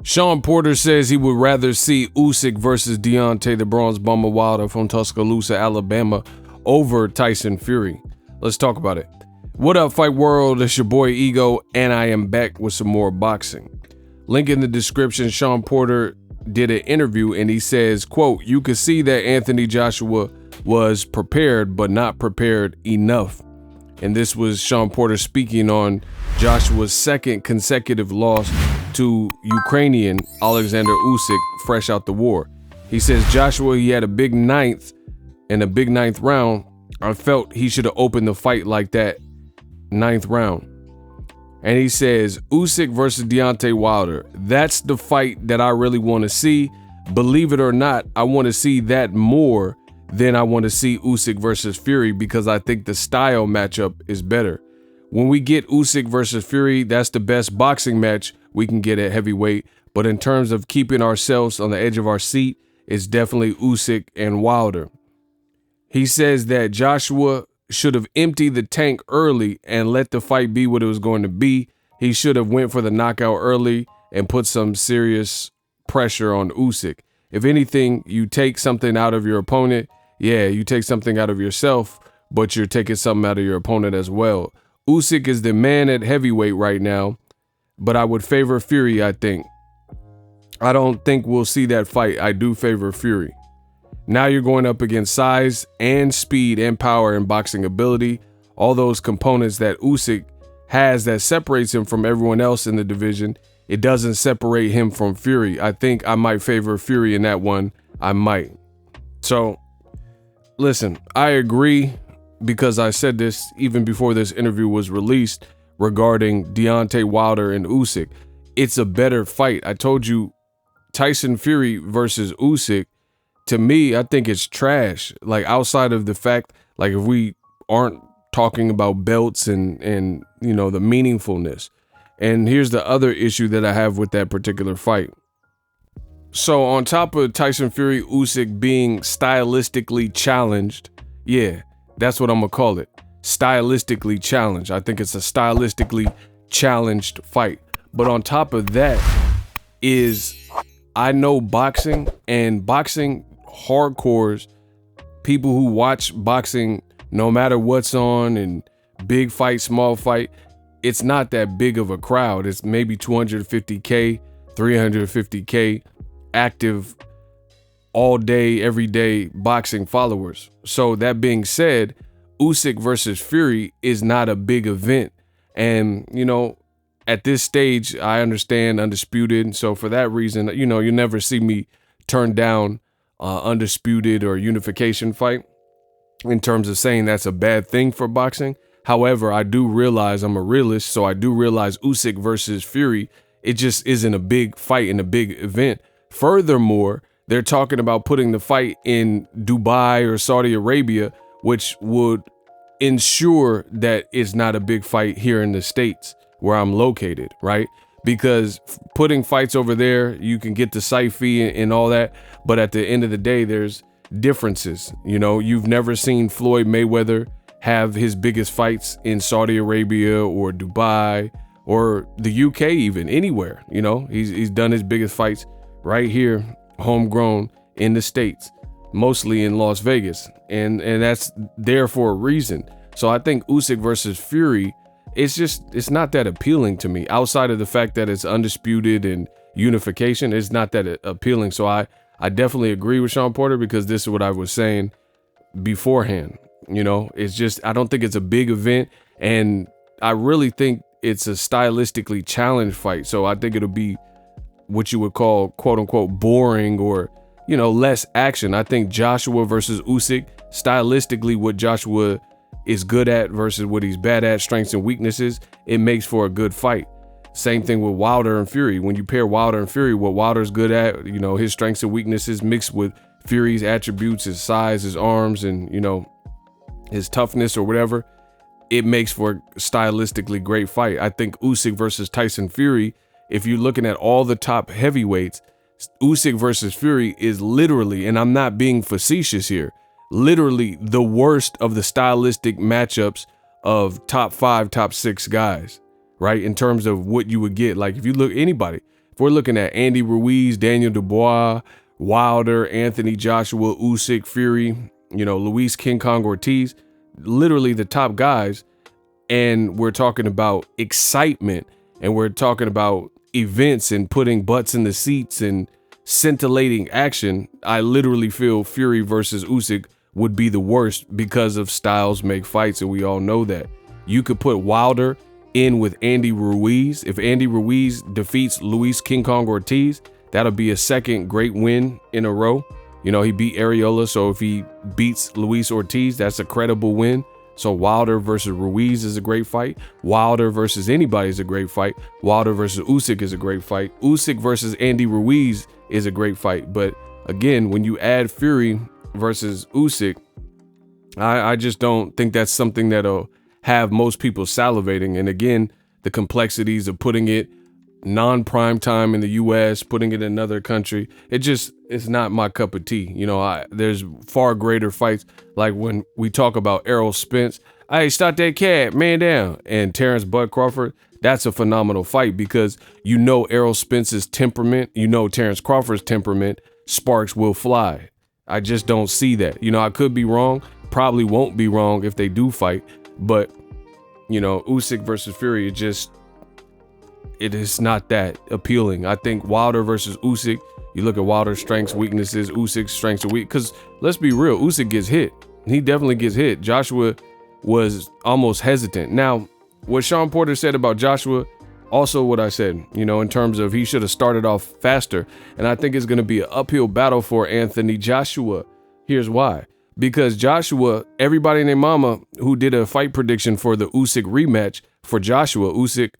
Shawn Porter says he would rather see Usyk versus Deontay the Bronze Bomber Wilder from Tuscaloosa, Alabama, over Tyson Fury. Let's talk about it. What up, Fight World? It's your boy Ego, and I am back with some more boxing. Link in the description. Shawn Porter did an interview, and he says, quote, "You could see that Anthony Joshua was prepared, but not prepared enough." And this was Shawn Porter speaking on Joshua's second consecutive loss to Ukrainian Alexander Usyk fresh out the war. He says, Joshua, he had a big ninth round. I felt he should have opened the fight like that ninth round. And he says, Usyk versus Deontay Wilder, that's the fight that I really want to see. Believe it or not, I want to see that more than I want to see Usyk versus Fury, because I think the style matchup is better. When we get Usyk versus Fury, that's the best boxing match we can get at heavyweight. But in terms of keeping ourselves on the edge of our seat, it's definitely Usyk and Wilder. He says that Joshua should have emptied the tank early and let the fight be what it was going to be. He should have went for the knockout early and put some serious pressure on Usyk. If anything, you take something out of your opponent. Yeah, you take something out of yourself, but you're taking something out of your opponent as well. Usyk is the man at heavyweight right now, but I would favor Fury, I think. I don't think we'll see that fight. I do favor Fury. Now you're going up against size and speed and power and boxing ability, all those components that Usyk has that separates him from everyone else in the division. It doesn't separate him from Fury. I think I might favor Fury in that one. I might. So, listen, I agree, because I said this even before this interview was released regarding Deontay Wilder and Usyk. It's a better fight. I told you, Tyson Fury versus Usyk, to me, I think it's trash. Like, outside of the fact, like, if we aren't talking about belts and you know, the meaningfulness. And here's the other issue that I have with that particular fight. So on top of Tyson Fury, Usyk being stylistically challenged, yeah, that's what I'm gonna call it. Stylistically challenged. I think it's a stylistically challenged fight. But on top of that is, I know boxing, and boxing hardcores, people who watch boxing no matter what's on, and big fight, small fight, it's not that big of a crowd. It's maybe 250K, 350K active all day, every day boxing followers. So that being said, Usyk versus Fury is not a big event. And, you know, at this stage, I understand Undisputed. So for that reason, you know, you never see me turn down Undisputed or Unification fight in terms of saying that's a bad thing for boxing. However, I do realize, I'm a realist, so I do realize Usyk versus Fury, it just isn't a big fight and a big event. Furthermore, they're talking about putting the fight in Dubai or Saudi Arabia, which would ensure that it's not a big fight here in the States where I'm located, right? Because putting fights over there, you can get the site fee and all that, but at the end of the day, there's differences. You know, you've never seen Floyd Mayweather have his biggest fights in Saudi Arabia or Dubai or the UK, even anywhere. You know, he's done his biggest fights right here, homegrown in the States, mostly in Las Vegas, and that's there for a reason. So I think Usyk versus Fury, it's not that appealing to me. Outside of the fact that it's Undisputed and Unification, it's not that appealing. So I definitely agree with Shawn Porter, because this is what I was saying beforehand. You know, it's just, I don't think it's a big event, and I really think it's a stylistically challenged fight. So I think it'll be what you would call, quote unquote, boring, or, you know, less action. I think Joshua versus Usyk, stylistically, what Joshua is good at versus what he's bad at, strengths and weaknesses, it makes for a good fight. Same thing with Wilder and Fury. When you pair Wilder and Fury, what Wilder's good at, you know, his strengths and weaknesses mixed with Fury's attributes, his size, his arms, and, you know, his toughness or whatever, it makes for a stylistically great fight. I think Usyk versus Tyson Fury, if you're looking at all the top heavyweights, Usyk versus Fury is literally, and I'm not being facetious here, literally the worst of the stylistic matchups of top 5, top 6 guys, right? In terms of what you would get. Like, if you look, anybody, If we're looking at Andy Ruiz, Daniel Dubois, Wilder, Anthony Joshua, Usyk, Fury, Luis King Kong Ortiz, literally the top guys, and we're talking about excitement, and we're talking about events and putting butts in the seats and scintillating action, I literally feel Fury versus Usyk would be the worst because of styles make fights, and we all know that. You could put Wilder in with Andy Ruiz. If Andy Ruiz defeats Luis King Kong Ortiz, that'll be a second great win in a row. He beat Areola, so if he beats Luis Ortiz, that's a credible win. So Wilder versus Ruiz is a great fight. Wilder versus anybody is a great fight. Wilder versus Usyk is a great fight. Usyk versus Andy Ruiz is a great fight. But again, when you add Fury versus Usyk, I just don't think that's something that'll have most people salivating. And again, the complexities of putting it non-prime time in the US, putting it in another country, it's not my cup of tea. There's far greater fights, like when we talk about Errol Spence, hey, stop that cat, man down, and Terrence Bud Crawford. That's a phenomenal fight because Errol Spence's temperament, Terrence Crawford's temperament, sparks will fly. I just don't see that. I could be wrong, probably won't be wrong if they do fight, but Usyk versus Fury, it is not that appealing. I think Wilder versus Usyk, you look at Wilder's strengths, weaknesses, Usyk's strengths and weak, because let's be real, Usyk gets hit. He definitely gets hit. Joshua was almost hesitant. Now, what Shawn Porter said about Joshua, also what I said, in terms of he should have started off faster. And I think it's going to be an uphill battle for Anthony Joshua. Here's why. Because Joshua, everybody and their mama who did a fight prediction for the Usyk rematch for Usyk,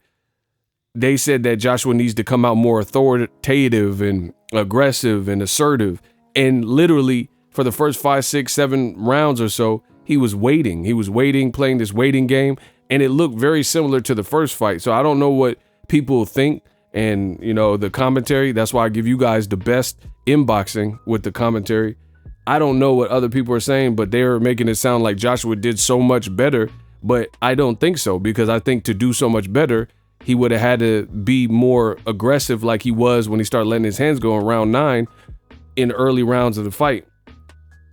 they said that Joshua needs to come out more authoritative and aggressive and assertive. And literally for the first 5, 6, 7 rounds or so, he was waiting. He was waiting, playing this waiting game. And it looked very similar to the first fight. So I don't know what people think and, the commentary. That's why I give you guys the best in boxing with the commentary. I don't know what other people are saying, but they're making it sound like Joshua did so much better. But I don't think so, because I think to do so much better, he would have had to be more aggressive like he was when he started letting his hands go in round 9 in early rounds of the fight.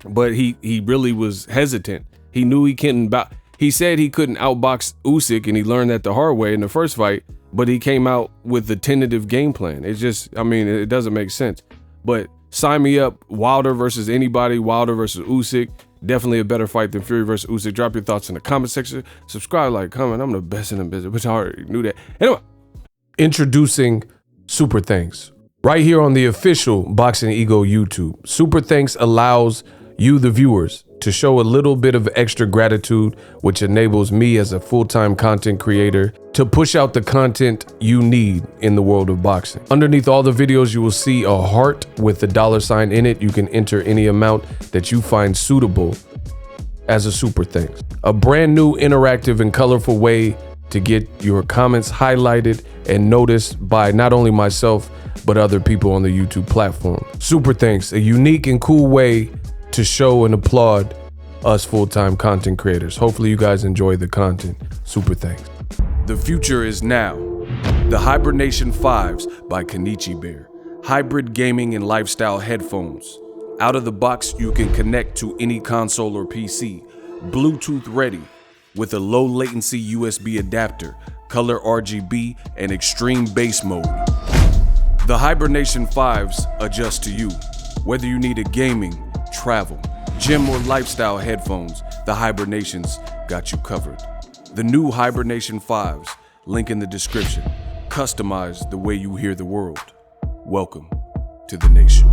But he really was hesitant. He knew he couldn't. He said he couldn't outbox Usyk, and he learned that the hard way in the first fight. But he came out with the tentative game plan. It doesn't make sense. But sign me up. Wilder versus anybody. Wilder versus Usyk. Definitely a better fight than Fury versus Usyk. Drop your thoughts in the comment section. Subscribe, like, comment. I'm the best in the business, which I already knew that. Anyway, introducing Super Thanks right here on the official Boxing Ego YouTube. Super Thanks allows you, the viewers, to show a little bit of extra gratitude, which enables me as a full-time content creator to push out the content you need in the world of boxing. Underneath all the videos, you will see a heart with the $sign in it. You can enter any amount that you find suitable as a super thanks. A brand new interactive and colorful way to get your comments highlighted and noticed by not only myself, but other people on the YouTube platform. Super thanks, a unique and cool way to show and applaud us full-time content creators. Hopefully you guys enjoy the content. Super thanks. The future is now. The Hibernation 5s by Kenichi Bear. Hybrid gaming and lifestyle headphones. Out of the box, you can connect to any console or PC. Bluetooth ready with a low latency USB adapter, color RGB, and extreme bass mode. The Hibernation 5s adjust to you. Whether you need a gaming, travel, gym, or lifestyle headphones, the Hibernations got you covered. The new Hibernation 5s, link in the description. Customize the way you hear the world. Welcome to the nation.